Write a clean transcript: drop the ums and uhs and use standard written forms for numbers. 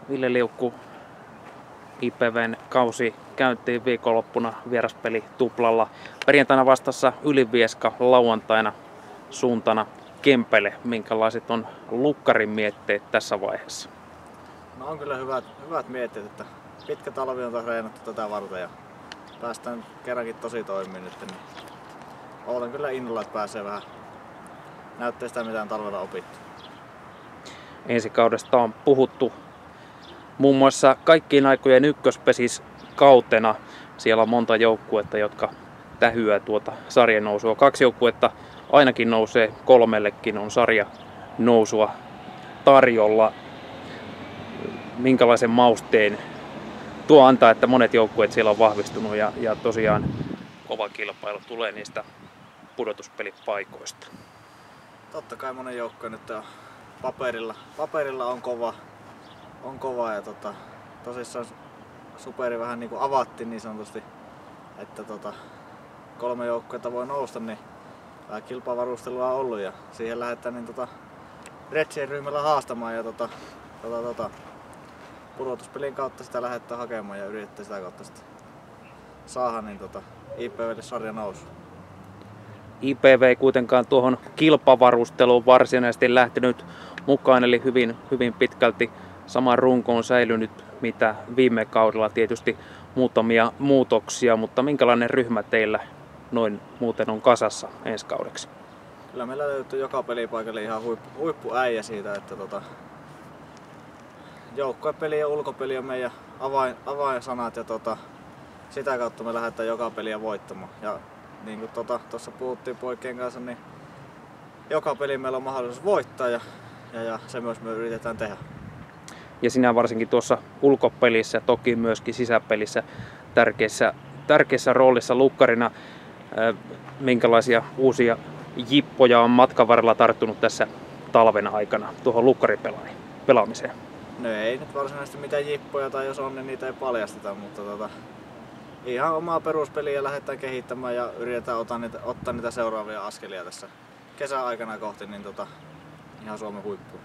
Ville Liukku, IPV:n kausi käyntiin viikonloppuna vieraspeli Tuplalla. Perjantaina vastassa Ylivieska, lauantaina suuntana Kempele. Minkälaiset on Lukkarin mietteet tässä vaiheessa? No on kyllä hyvät mietteet, että pitkä talvi on treenattu tätä varten ja päästään kerrankin tosi toimiin nyt. Niin olen kyllä innolla, että pääsee vähän näyttää sitä, mitä on talvella opittu. Ensi kaudesta on puhuttu muun muassa kaikkien aikojen ykköspesiskautena. Siellä on monta joukkuetta, jotka tähyää tuota sarjan nousua. 2 joukkuetta ainakin nousee, 3 on sarja nousua tarjolla. Minkälaisen mausteen tuo antaa, että monet joukkueet siellä on vahvistunut ja tosiaan kova kilpailu tulee niistä pudotuspelipaikoista. Totta kai monen joukkue nyt on paperilla on kova ja tosissaan superi vähän niin kuin avattiin niin sanotusti, että 3 joukkuetta voi nousta, niin vähän kilpavarustelua on ollut ja siihen lähdetään niin Retsien ryhmällä haastamaan ja pudotuspelin kautta sitä lähdetään hakemaan ja yritetään sitä kautta sitten saada niin IPV:lle sarja nousu. IPV ei kuitenkaan tuohon kilpavarusteluun varsinaisesti lähtenyt mukaan, eli hyvin pitkälti sama runko on säilynyt mitä viime kaudella. Tietysti muutamia muutoksia, mutta minkälainen ryhmä teillä noin muuten on kasassa ensi kaudeksi? Kyllä meillä löytyy joka pelipaikalle ihan huippuäijä siitä, että joukkuepeli ja ulkopeli on meidän avainsanat ja sitä kautta me lähdetään joka peliä voittamaan. Ja niin kuin tuossa puhuttiin poikien kanssa, niin joka peli meillä on mahdollisuus voittaa ja se myös me yritetään tehdä. Ja sinä varsinkin tuossa ulkopelissä, toki myöskin sisäpelissä tärkeässä roolissa lukkarina. Minkälaisia uusia jippoja on matkan varrella tarttunut tässä talven aikana tuohon lukkaripelaamiseen? No ei nyt varsinaisesti mitään jippoja, tai jos on, niin niitä ei paljasteta, mutta ihan omaa peruspeliä lähdetään kehittämään ja yritetään ottaa niitä seuraavia askelia tässä kesän aikana kohti niin ihan Suomen huippuun.